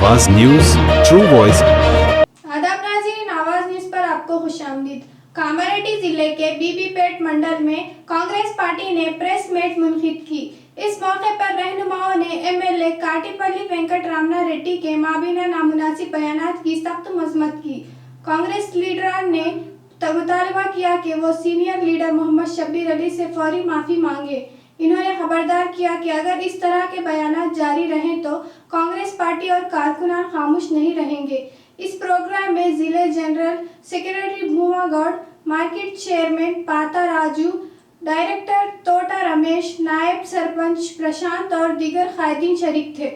आवाज news, true voice. आदाब नाज़रीन, आवाज न्यूज पर आपको खुशामदीद। कामारेड्डी जिले के बीबीपेट मंडल में कांग्रेस पार्टी ने प्रेस मीट मुनक़िद की। इस मौके पर रहनुमाओं ने एमएलए काटीपल्ली वेंकट रामना रेड्डी के माबीना नामुनासिब बयानात की सख्त मजम्मत की। कांग्रेस लीडरान ने मुतालबा किया कि वो सीनियर लीडर मोहम्मद शब्बीर अली से फौरी माफ़ी मांगे। इन्होंने खबरदार किया कि अगर इस तरह के बयानात जारी रहें तो कांग्रेस पार्टी और कारकुनान खामोश नहीं रहेंगे। इस प्रोग्राम में जिले जनरल सेक्रेटरी भूमा गौड़, मार्केट चेयरमैन पाता राजू, डायरेक्टर तोटा रमेश, नायब सरपंच प्रशांत और दीगर कायदीन शरीक थे।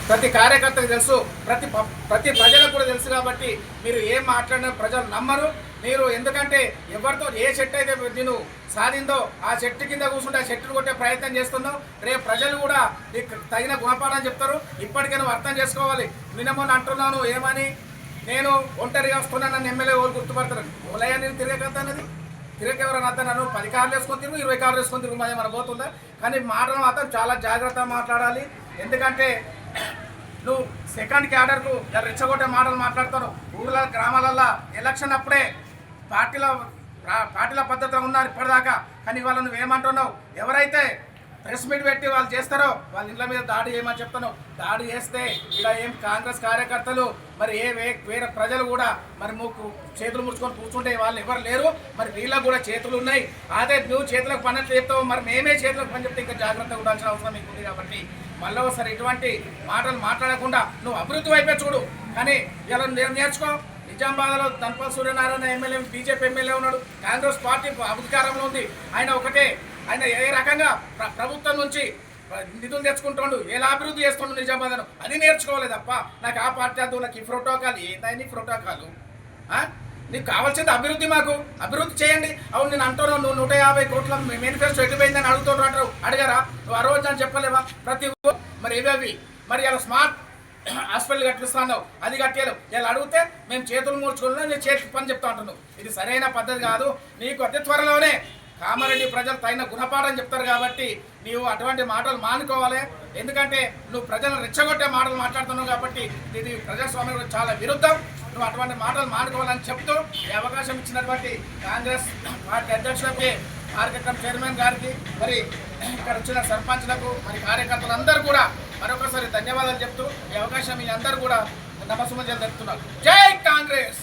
ప్రతి కార్యకర్తకు తెలుసు, ప్రతి ప్రజలకు కూడా తెలుసు కాబట్టి మీరు ఏం మాట్లాడినా ప్రజలు నమ్మరు. మీరు ఎందుకంటే ఎవరితో ఏ చెట్టు అయితే నేను సాధిందో ఆ చెట్టు కింద కూర్చుంటే ఆ చెట్టును కొట్టే ప్రయత్నం చేస్తున్నావు. రేపు ప్రజలు కూడా నీకు తగిన గుణపాఠం చెప్తారు. ఇప్పటికే నువ్వు అర్థం చేసుకోవాలి. నిన్నమొన్న అంటున్నాను ఏమని, నేను ఒంటరిగా వస్తున్నాను, నన్ను ఎమ్మెల్యే వాళ్ళు గుర్తుపడతారు. ఓలయ్య నేను తిరగకన్నది తిరగెవరని అతను 10 కార్లు వేసుకొని తిరుగు, 20 కార్లు వేసుకొని తిరుగు, మన పోతుందా? కానీ మాటలు మాత్రం చాలా జాగ్రత్తగా మాట్లాడాలి. ఎందుకంటే నువ్వు సెకండ్ క్యాడర్కు రెచ్చగొట్టే మాటలు మాట్లాడుతాను. ఊళ్ళ గ్రామాలల్లో ఎలక్షన్ అప్పుడే పార్టీల పద్ధతిలో ఉన్నారు ఇప్పటిదాకా. కానీ వాళ్ళు నువ్వేమంటున్నావు, ఎవరైతే ప్రెస్ మీట్ పెట్టి వాళ్ళు చేస్తారో వాళ్ళ ఇళ్ళ మీద దాడి చేయమని చెప్తాను. దాడి చేస్తే ఇలా ఏం కాంగ్రెస్ కార్యకర్తలు మరి వేరే ప్రజలు కూడా మరి చేతులు ముడుచుకొని కూర్చుంటే వాళ్ళు ఎవరు లేరు. మరి వీళ్ళకు కూడా చేతులు ఉన్నాయి. అదే నువ్వు చేతులకు పని ఎట్లా చెప్తావు, మరి మేమే చేతులకు పని చెప్తే ఇంకా జాగ్రత్తగా ఉండాల్సిన అవసరం మీకు ఉంది. కాబట్టి మళ్ళీ ఒకసారి ఇటువంటి మాటలు మాట్లాడకుండా నువ్వు అభివృద్ధి వైపే చూడు. కానీ ఇలా నేర్చుకో. నిజామాబాద్లో Dhanpal Suryanarayana MLA BJP MLA ఉన్నాడు. కాంగ్రెస్ పార్టీ అధికారంలో ఉంది. ఆయన ఏ రకంగా ప్రభుత్వం నుంచి నిధులు తెచ్చుకుంటాడు, ఎలా అభివృద్ధి చేస్తుండు నిజామాబాద్ను, అది నేర్చుకోవాలి తప్ప నాకు ఆ పార్టీ అద్దు, నాకు ఈ ప్రోటోకాల్ ఏందని ప్రోటోకాల్. నీకు కావాల్సింది అభివృద్ధి. మాకు అభివృద్ధి చేయండి. అవును నేను అంటున్నావు, నువ్వు 150 కోట్ల మేనిఫెస్టో ఎటుపోయిందని అడుగుతున్నారు. అడిగారా నువ్వు? ఆ రోజు అని చెప్పలేవా? ప్రతి మరి ఏవేవి మరి ఇలా స్మార్ట్ హాస్పిటల్ కట్టిస్తాను, అది కట్టేయాలి. ఇలా అడిగితే మేము చేతులు మూర్చుకున్నాం, నేను చేతికి పని చెప్తా అంటున్నావు. ఇది సరైన పద్ధతి కాదు. నీకు అతి త్వరలోనే కామారెడ్డి ప్రజలు తగిన గుణపాఠం చెప్తారు. కాబట్టి నీవు అటువంటి మాటలు మానుకోవాలి. ఎందుకంటే నువ్వు ప్రజలను రెచ్చగొట్టే మాటలు మాట్లాడుతున్నావు. కాబట్టి ఇది ప్రజాస్వామ్యం చాలా విరుద్ధం. నువ్వు అటువంటి మాటలు మానుకోవాలని చెప్తూ ఈ అవకాశం ఇచ్చినటువంటి కాంగ్రెస్ పార్టీ అధ్యక్షులకి, మార్కెట్ చైర్మన్ గారికి, మరి ఇక్కడ వచ్చిన సర్పంచ్లకు, మరి కార్యకర్తలందరూ కూడా మరొకసారి ధన్యవాదాలు చెప్తూ ఈ అవకాశం మీ అందరూ కూడా నమస్సుమంజలు చెప్తున్నారు. జై కాంగ్రెస్.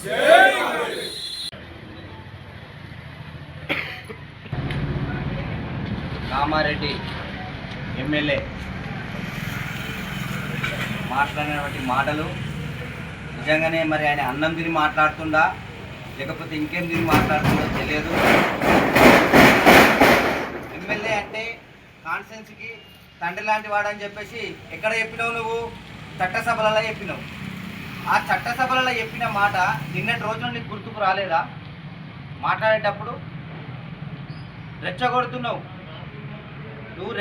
కామారెడ్డి ఎమ్మెల్యే మాట్లాడినటువంటి మాటలు నిజంగానే మరి ఆయన అన్నం తిని మాట్లాడుతుందా లేకపోతే ఇంకేం తిని మాట్లాడుతుందో తెలియదు. ఎమ్మెల్యే అంటే కాన్స్టిట్యున్సీకి తండ్రి లాంటి వాడని చెప్పేసి ఎక్కడ చెప్పినావు నువ్వు? చట్టసభలలో చెప్పినావు. ఆ చట్టసభలలో చెప్పిన మాట నిన్నటి రోజున నీకు గుర్తుకు రాలేదా? మాట్లాడేటప్పుడు రెచ్చగొడుతున్నావు. నువ్వు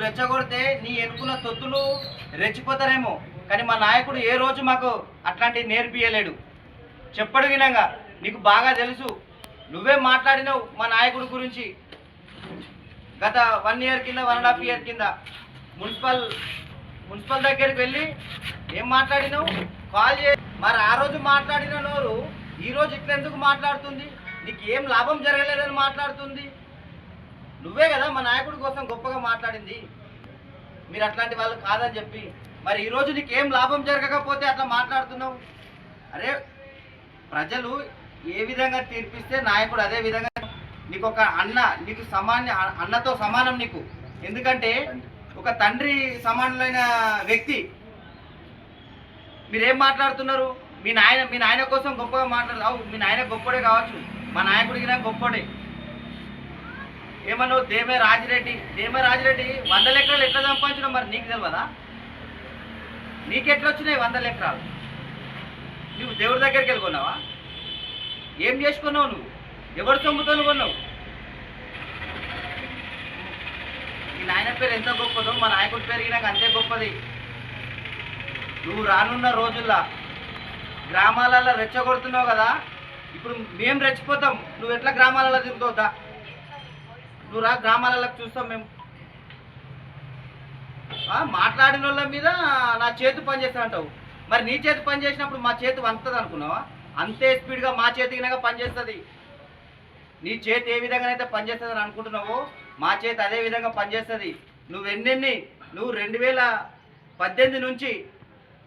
రెచ్చగొడితే నీ ఎన్నుకున్న తొత్తులు రెచ్చిపోతారేమో. కానీ మా నాయకుడు ఏ రోజు మాకు అట్లాంటివి నేర్పియలేడు. చెప్పడు వినంగా నీకు బాగా తెలుసు. నువ్వే మాట్లాడినావు మా నాయకుడి గురించి. గత 1 ఇయర్ కింద, 1.5 ఇయర్ కింద మున్సిపల్ దగ్గరికి వెళ్ళి ఏం మాట్లాడినావు? కాల్ చేసి మరి ఆ రోజు మాట్లాడిన నోరు ఈరోజు ఇట్లెందుకు మాట్లాడుతుంది? నీకు ఏం లాభం జరగలేదని మాట్లాడుతుంది. నువ్వే కదా మా నాయకుడి కోసం గొప్పగా మాట్లాడింది. మీరు అట్లాంటి వాళ్ళు కాదని చెప్పి మరి ఈరోజు నీకు ఏం లాభం జరగకపోతే అట్లా మాట్లాడుతున్నావు. అరే ప్రజలు ఏ విధంగా తీర్పిస్తే నాయకుడు అదే విధంగా. నీకు ఒక అన్న, నీకు అన్నతో సమానం నీకు. ఎందుకంటే ఒక తండ్రి సమానులైన వ్యక్తి. మీరేం మాట్లాడుతున్నారు? మీ నాయన కోసం గొప్పగా మాట్లాడరు. మీ నాయన గొప్పడే కావచ్చు, మా నాయకుడికి గొప్పడే. ఏమన్నావు? దేమే రాజిరెడ్డి 100 ఎకరాలు ఎట్లా సంపాదించడం మరి నీకు తెలియదా? నీకెట్లా వచ్చినాయి 100 ఎకరాలు? నువ్వు దేవుడి దగ్గరికి వెళ్ళుకున్నావా? ఏం చేసుకున్నావు నువ్వు? ఎవరు సొమ్ముతో కొన్నావు? మీ నాయన పేరు ఎంత గొప్పదో మా నాయకుడి పేరు అంతే గొప్పది. నువ్వు రానున్న రోజుల్లో గ్రామాలలో రెచ్చగొడుతున్నావు కదా. ఇప్పుడు మేము రెచ్చిపోతాం, నువ్వు ఎట్లా గ్రామాలలో తిరుగుతావుతా? నువ్వు రా, గ్రామాలకు చూస్తాం మేము. మాట్లాడిన వాళ్ళ మీద నా చేతి పని చేస్తా అంటావు. మరి నీ చేతి పని చేసినప్పుడు మా చేతి వంతుంది అనుకున్నావా? అంతే స్పీడ్గా మా చేతికినాగా పనిచేస్తుంది. నీ చేతి ఏ విధంగా అయితే పనిచేస్తుంది అని అనుకుంటున్నావో మా చేతి అదే విధంగా పనిచేస్తుంది. నువ్వు 2018 నుంచి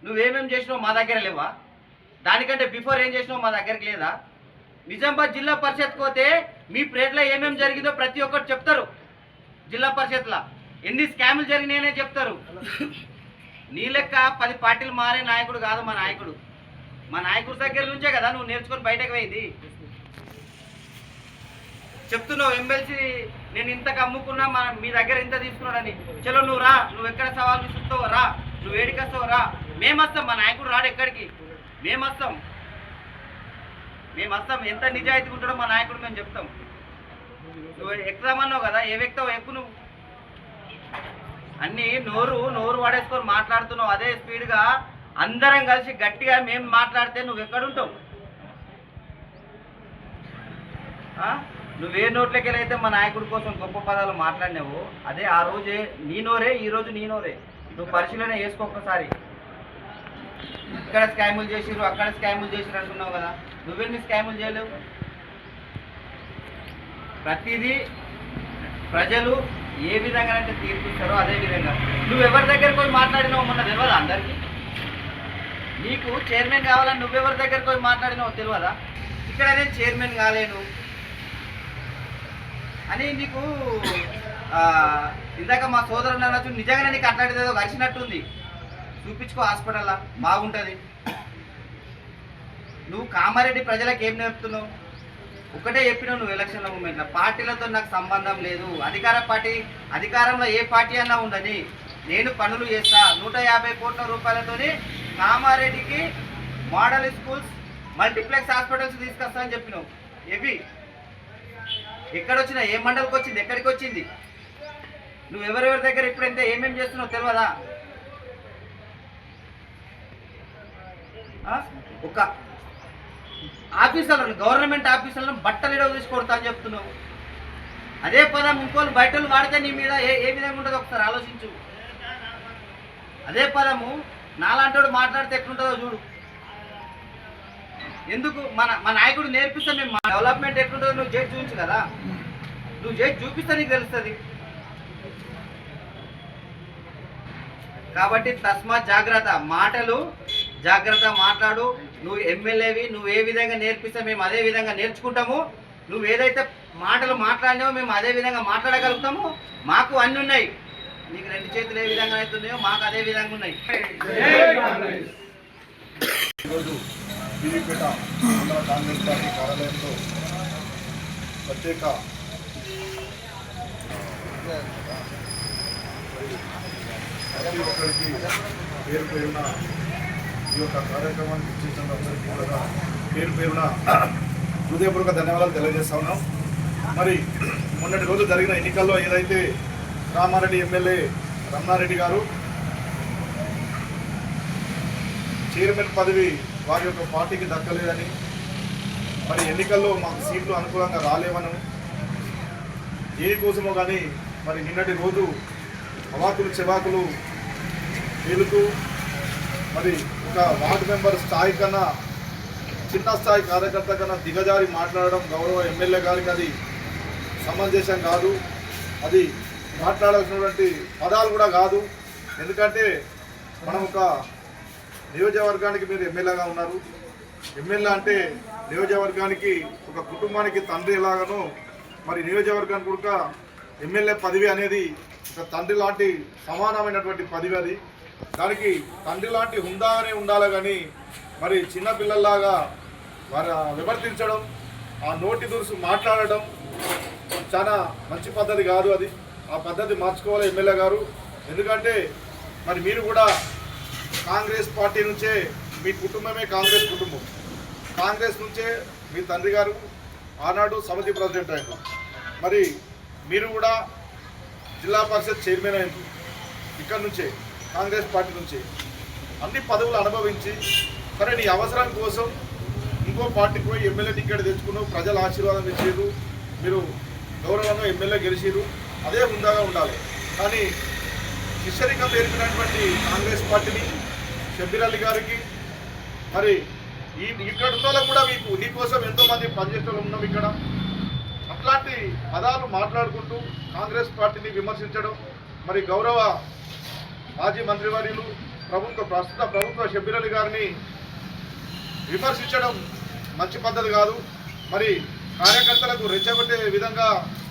నువ్వేమేమి చేసినావు మా దగ్గర లేవా? దానికంటే బిఫోర్ ఏం చేసినావు మా దగ్గరికి లేదా? నిజామాబాద్ జిల్లా పరిషత్ పోతే మీ ప్లేట్లో ఏమేమి జరిగిందో ప్రతి ఒక్కరు చెప్తారు. జిల్లా పరిషత్లో ఎన్ని స్కాములు జరిగినాయనే చెప్తారు. నీ లెక్క 10 పార్టీలు మారే నాయకుడు కాదు మా నాయకుడు. మా నాయకుడి దగ్గర నుంచే కదా నువ్వు నేర్చుకొని బయటకు పోయింది. చెప్తున్నావు ఎమ్మెల్సీ నేను ఇంతకు అమ్ముకున్నా మీ దగ్గర ఇంత తీసుకున్నాడని. చలో నువ్వు రా, నువ్వు ఎక్కడ సవాల్ విసురుతావో రా, నువ్వు ఏడికి వస్తావు రా, మేము వస్తాం. మా నాయకుడు రాడు ఎక్కడికి, మేము వస్తాం. ఎంత నిజాయితీగా ఉంటాడో మా నాయకుడు మేము చెప్తాం. నువ్వు ఎక్కుదామన్నావు కదా, ఏ వ్యక్తావు ఎక్కువ నువ్వు అన్నీ నోరు పడేసుకొని మాట్లాడుతున్నావు. అదే స్పీడ్గా అందరం కలిసి గట్టిగా మేము మాట్లాడితే నువ్వు ఎక్కడుంటావు? నువ్వే నోట్లకి వెళ్ళైతే మా నాయకుడి కోసం గొప్ప పదాలు మాట్లాడినావు, అదే ఆ రోజే నీ నోరే, ఈరోజు నీ నోరే. నువ్వు పరిశీలన చేసుకోక్కసారి. ఇక్కడ స్కాములు చేసిరు, అక్కడ స్కాములు చేసిరు అంటున్నావు కదా, నువ్వెన్ని స్కాములు చేయలేవు? ప్రతిదీ ప్రజలు ఏ విధంగా అయితే తీర్పిస్తారో అదే విధంగా నువ్వు ఎవరి దగ్గరకు పోయి మాట్లాడినావు మొన్న తెలియదా అందరికీ? నీకు చైర్మన్ కావాలని నువ్వెవరి దగ్గరకు పోయి మాట్లాడినావు తెలియదా? ఇక్కడ నేను చైర్మన్ కాలేను అని నీకు ఇందాక మా సోదరుడు అన్నట్టు నిజంగానే నీకు అట్లాంటిది ఏదో కలిసినట్టుంది. చూపించుకో హాస్పిటల్లా, బాగుంటుంది. నువ్వు కామారెడ్డి ప్రజలకు ఏం నేర్పుతున్నావు? ఒకటే చెప్పినావు నువ్వు ఎలక్షన్ల మూమెంట్లో, పార్టీలతో నాకు సంబంధం లేదు, అధికారంలో ఏ పార్టీ అన్నా ఉండని నేను పనులు చేస్తా, 150 కోట్ల రూపాయలతోని కామారెడ్డికి మోడల్ స్కూల్స్, మల్టీప్లెక్స్ హాస్పిటల్స్ తీసుకొస్తా అని చెప్పినావు. ఏవి ఎక్కడొచ్చినా, ఏ మండలికి వచ్చింది, ఎక్కడికి వచ్చింది? నువ్వు ఎవరెవరి దగ్గర ఇప్పుడైతే ఏమేమి చేస్తున్నావు తెలియదా? ఒక ఆఫీసర్లను, గవర్నమెంట్ ఆఫీసర్లను బట్టలు ఇడవ తీసి కొడతా అని చెప్తున్నావు. అదే పదం ఇంకోళ్ళు బయట వాడితే నీ మీద ఏ విధంగా ఉంటుందో ఒకసారి ఆలోచించు. అదే పదము నాలాంటి మాట్లాడితే ఎట్లుంటుందో చూడు. ఎందుకు మా నాయకుడు నేర్పిస్తే మేము డెవలప్మెంట్ ఎట్లుంటుందో నువ్వు చేసి చూపించు కదా. నువ్వు చేసి చూపిస్తే నీకు తెలుస్తుంది. కాబట్టి తస్మాత్ జాగ్రత్త, మాటలు జాగ్రత్త మాట్లాడు. నువ్వు ఎమ్మెల్యేవి, నువ్వు ఏ విధంగా నేర్పిస్తే మేము అదే విధంగా నేర్చుకుంటాము. నువ్వు ఏదైతే మాటలు మాట్లాడినావో మేము అదే విధంగా మాట్లాడగలుగుతాము. మాకు అన్నీ ఉన్నాయి. నీకు 2 చేతులు ఏ విధంగా అవుతున్నాయో మాకు అదే విధంగా ఉన్నాయి. ఈరోజు బీబీపేట మండల కాంగ్రెస్ పార్టీ కార్యాలయంలో ప్రత్యేక ప్రతి ఒక్కరికి పేరు పేరున ఈ యొక్క కార్యక్రమానికి ఇచ్చేసిన అందరికీ కూడా పేరు పేరున హృదయపూర్వక ధన్యవాదాలు తెలియజేస్తా ఉన్నాం. మరి మొన్నటి రోజు జరిగిన ఎన్నికల్లో ఏదైతే కామారెడ్డి ఎమ్మెల్యే రమణారెడ్డి గారు చైర్మన్ పదవి వారి యొక్క పార్టీకి దక్కలేదని, మరి ఎన్నికల్లో మాకు సీట్లు అనుకూలంగా రాలేవను, దేనికోసమో కానీ మరి నిన్నటి రోజు అవాకులు చెవాకులు తేలుతూ మరి ఒక వార్డు మెంబర్ స్థాయి కన్నా, చిన్న స్థాయి కార్యకర్త కన్నా దిగజారి మాట్లాడడం గౌరవ ఎమ్మెల్యే గారికి అది సమంజసం కాదు. అది మాట్లాడాల్సినటువంటి పదాలు కూడా కాదు. ఎందుకంటే మనం ఒక నియోజకవర్గానికి మీరు ఎమ్మెల్యేగా ఉన్నారు. ఎమ్మెల్యే అంటే నియోజకవర్గానికి, ఒక కుటుంబానికి తండ్రి ఎలాగనో మరి నియోజకవర్గానికి కూడా ఎమ్మెల్యే పదవి అనేది ఒక తండ్రి లాంటి సమానమైనటువంటి పదవి. అది దానికి తండ్రి లాంటి హుందాగానే ఉండాలి కానీ మరి చిన్నపిల్లల్లాగా వారు వివర్తించడం, ఆ నోటి దురుసు మాట్లాడడం చాలా మంచి పద్ధతి కాదు. అది ఆ పద్ధతి మార్చుకోవాలి ఎమ్మెల్యే గారు. ఎందుకంటే మరి మీరు కూడా కాంగ్రెస్ పార్టీ నుంచే, మీ కుటుంబమే కాంగ్రెస్ కుటుంబం, కాంగ్రెస్ నుంచే మీ తండ్రి గారు ఆనాడు సమితి ప్రెసిడెంట్ అయ్యారు. మరి మీరు కూడా జిల్లా పరిషత్ చైర్మన్ అయ్యారు ఇక్కడ నుంచే, కాంగ్రెస్ పార్టీ నుంచి. అన్ని పదవులు అనుభవించి సరే నీ అవసరం కోసం ఇంకో పార్టీకి పోయి ఎమ్మెల్యే టికెట్ తెచ్చుకున్నావు, ప్రజల ఆశీర్వాదం ఇచ్చారు, మీరు గౌరవంగా ఎమ్మెల్యే గెలిచారు, అదే హుందాగా ఉండాలి. కానీ శిష్యరికం నేర్పినటువంటి కాంగ్రెస్ పార్టీని, షబ్బీర్ అలీ గారికి, మరి ఇక్కడ ఉన్న వాళ్ళకు కూడా నీకోసం ఎంతోమంది పనిచేసే వాళ్ళు ఉన్నాం ఇక్కడ. అట్లాంటి పదాలు మాట్లాడుకుంటూ కాంగ్రెస్ పార్టీని విమర్శించడం, మరి గౌరవ మాజీ మంత్రివర్యులు ప్రస్తుత ప్రభుత్వ షబ్బీర్ అలీ గారిని విమర్శించడం మంచి పద్ధతి కాదు. మరి కార్యకర్తలకు రెచ్చగొట్టే విధంగా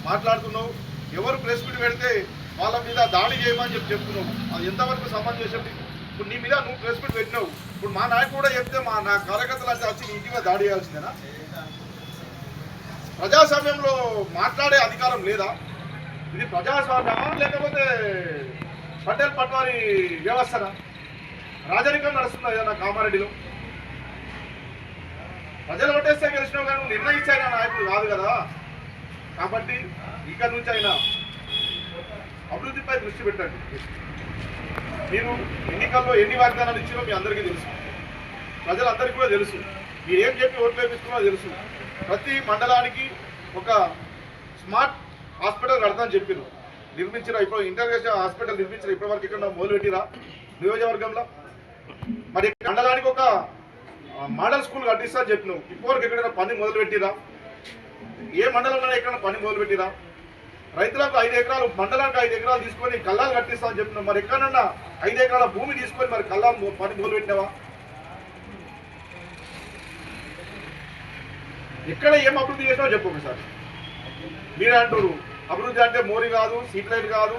మాట్లాడుతున్నావు. ఎవరు ప్రెస్ మీట్ పెడితే వాళ్ళ మీద దాడి చేయమని చెప్తున్నావు. అది ఎంతవరకు సమంజసం? ఇప్పుడు నీ మీద నువ్వు ప్రెస్ మీట్ పెట్టినావు. ఇప్పుడు మా నాయకుడు కూడా చెప్తే నా కార్యకర్తలు అంటే వచ్చి నీ ఇంటిగా దాడి చేయాల్సిందేనా? ప్రజాస్వామ్యంలో మాట్లాడే అధికారం లేదా? ఇది ప్రజాస్వామ్యమా లేకపోతే పటేల్ పట్వారి వ్యవస్థనా? రాజరికం నడుస్తుందా ఏదన్నా కామారెడ్డిలో? ప్రజలు ఓటేస్తే గెలిచినావు కానీ నువ్వు నిర్ణయించైనా నాయకుడు కాదు కదా. కాబట్టి ఇక్కడ నుంచి అయినా అభివృద్ధిపై దృష్టి పెట్టండి. మీరు ఎన్నికల్లో ఎన్ని వాగ్దానాలు ఇచ్చినో మీ అందరికీ తెలుసు, ప్రజలందరికీ కూడా తెలుసు. మీరు ఏం చెప్పి ఓట్లు వేపించుకున్నారో తెలుసు. ప్రతి మండలానికి ఒక స్మార్ట్ హాస్పిటల్ కడతామని చెప్పారు. నిర్మించిన ఇప్పుడు ఇంటర్నేషనల్ హాస్పిటల్ నిర్మించిన ఇప్పటివరకు ఇక్కడ మొదలుపెట్టిరా నియోజకవర్గంలో? మరి మండలానికి ఒక మోడల్ స్కూల్ కట్టిస్తా అని చెప్పినావు. ఇప్పటివరకు ఎక్కడైనా పని మొదలుపెట్టిరా? ఏ మండలంలో ఎక్కడైనా పని మొదలుపెట్టిరా? రైతులకు 5 ఎకరాలు, మండలానికి 5 ఎకరాలు తీసుకొని కల్లాలు కట్టిస్తా అని చెప్పినావు. మరి ఎక్కడన్నా 5 ఎకరాల భూమి తీసుకొని మరి కల్లాలు పని మొదలుపెట్టినావా? ఎక్కడ ఏం అభివృద్ధి చేసినావో చెప్పు ఒకసారి. మీరే అంటారు అభివృద్ధి అంటే మోరీ కాదు, సీట్ లైట్ కాదు,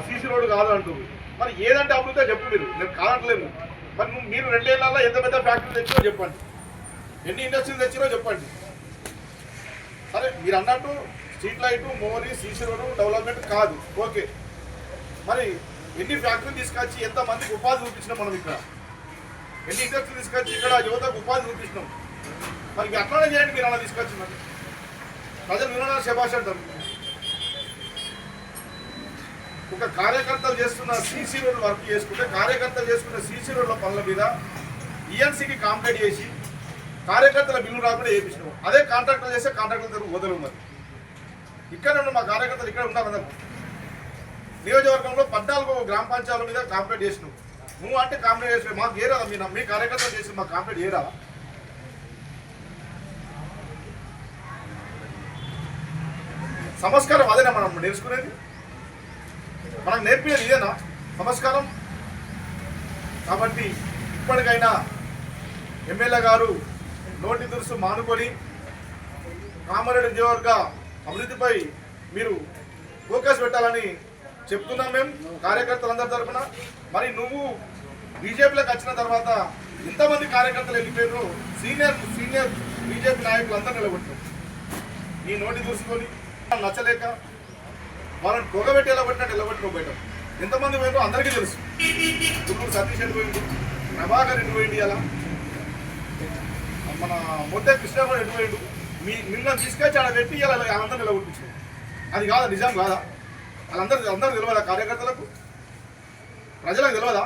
సీసీ రోడ్డు కాదు అంటారు. మరి ఏదంటే అభివృద్ధి చెప్పు. నేను కాదట్లేదు. మరి మీరు 2 ఏళ్లలో ఎంత పెద్ద ఫ్యాక్టరీ తెచ్చినో చెప్పండి, ఎన్ని ఇండస్ట్రీలు తెచ్చినో చెప్పండి. సరే మీరు అన్నట్టు street light, mori, CC road development కాదు, ఓకే. మరి ఎన్ని ఫ్యాక్టరీలు తీసుకొచ్చి ఎంతమందికి ఉపాధి చూపించినాం మనం ఇక్కడ? ఎన్ని ఇండస్ట్రీలు తీసుకొచ్చి ఇక్కడ యువతకు ఉపాధి చూపించినాం? మరి అట్లానే చేయండి. మీరు అలా తీసుకొచ్చినారు, ప్రజలు వినడానికి శభాష్ అంటారు. ఒక కార్యకర్తలు చేస్తున్న సీసీ రోడ్లు వర్క్ చేసుకుంటే కార్యకర్తలు చేసుకున్న సీసీ రోడ్ల పనుల మీద ఈఎన్సీకి కాంప్లైంట్ చేసి కార్యకర్తల బిల్లు రాకుండా చేయించినావు. అదే కాంట్రాక్టర్ చేస్తే కాంట్రాక్టర్ వదలు మరి. ఇక్కడ మా కార్యకర్తలు ఇక్కడ ఉన్నారన్నారు. నియోజకవర్గంలో 14 గ్రామ పంచాయతీల మీద కాంప్లైంట్ చేసినావు. నువ్వు అంటే కాంప్లైంట్ చేసినావు. మాకు ఏరాదా? మీ కార్యకర్తలు చేసి మాకు కాంప్లైంట్ చేయరా? సంస్కారం అదేనా మనం నేర్చుకునేది? మనకు నేర్పినది ఇదేనా సంస్కారం? కాబట్టి ఇప్పటికైనా ఎమ్మెల్యే గారు నోటి దురుసు మానుకొని కామారెడ్డి నియోజకవర్గ అభివృద్ధిపై మీరు ఫోకస్ పెట్టాలని చెప్తున్నాం మేము కార్యకర్తలందరి తరఫున. మరి నువ్వు బీజేపీలోకి వచ్చిన తర్వాత ఎంతమంది కార్యకర్తలు వెళ్ళిపోయారు? సీనియర్ బీజేపీ నాయకులు అందరూ నిలబెట్టారు. నీ నోటి దూసుకొని నచ్చలేక వాళ్ళని పొగబెట్టి నిలబెట్టినట్టు నిలబెట్టుకోబోయాం. ఎంతమంది పోయిందో అందరికీ తెలుసు. ఇప్పుడు సతీష్ ఎటు పోయిండు, ప్రభాకర్ ఎటు పోయింది, అలా మన మొట్టే కృష్ణ కూడా ఎటు పోయిండు. మిమ్మల్ని తీసుకొచ్చి ఆడ పెట్టి ఇలా వాళ్ళందరూ నిలబెట్టించారు. అది కాదా? నిజం కాదా? వాళ్ళందరూ తెలియదా? కార్యకర్తలకు, ప్రజలకు తెలియదా?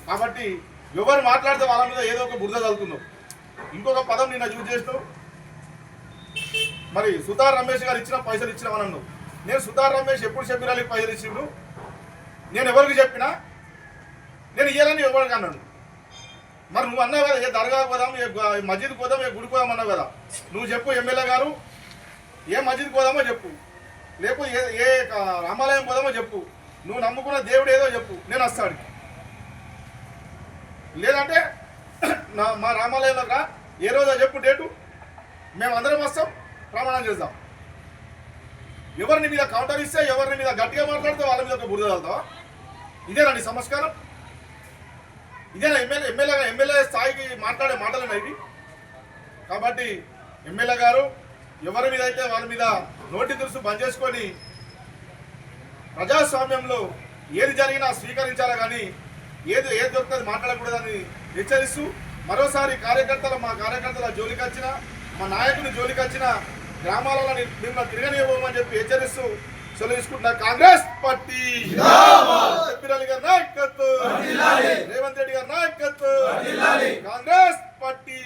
కాబట్టి ఎవరు మాట్లాడితే వాళ్ళ మీద ఏదో ఒక బురద చల్లుతున్నావు. ఇంకొక పదం నిన్న యూజ్ చేసినావు. మరి సుతార్ రమేష్ గారు ఇచ్చిన పైసలు ఇచ్చినామని అన్నావు. నేను సుతార్ రమేష్ ఎప్పుడు షబ్బీర్ అలీకి పైసలు ఇచ్చిండు? నేను ఎవరికి చెప్పినా నేను ఇయ్యాలని ఎవరికి అన్నాడు. మరి నువ్వు అన్నావు కదా, ఏ దర్గా పోదాం, ఏ మస్జిద్ పోదాం, ఏ గుడికి పోదాం అన్నావు కదా. నువ్వు చెప్పు ఎమ్మెల్యే గారు, ఏ మస్జిద్ పోదామో చెప్పు, లేకపోతే ఏ రామాలయం పోదామో చెప్పు, నువ్వు నమ్ముకున్న దేవుడు ఏదో చెప్పు, నేను వస్తాడు. లేదంటే మా రామాలయంలో రా, ఏ రోజో చెప్పు డేటు, మేము అందరం వస్తాం, ప్రమాణం చేద్దాం. ఎవరిని మీద కౌంటర్ ఇస్తే, ఎవరిని మీద గట్టిగా మాట్లాడితే వాళ్ళ మీద ఒక బురద వెళ్తావా? ఇదేనా నీ సంస్కారం? ఇదేనా ఎమ్మెల్యే స్థాయికి మాట్లాడే మాటలు ఇవి? కాబట్టి ఎమ్మెల్యే గారు ఎవరి మీద అయితే వాళ్ళ మీద నోటి దురుసు బంద్ చేసుకొని ప్రజాస్వామ్యంలో ఏది జరిగినా స్వీకరించాలా కానీ ఏది దొరుకుతుంది మాట్లాడకూడదని హెచ్చరిస్తూ మరోసారి మా కార్యకర్తల జోలికి వచ్చిన, మా నాయకుని జోలికి వచ్చిన గ్రామాలలో మిమ్మల్ని తిరగనివ్వమని చెప్పి హెచ్చరిస్తూ సెలవుకుంటున్న కాంగ్రెస్ పార్టీ షబ్బీర్ అలీ గారి నాయకత్వం, రేవంత్ రెడ్డి గారి నాయకత్వం, కాంగ్రెస్ పార్టీ.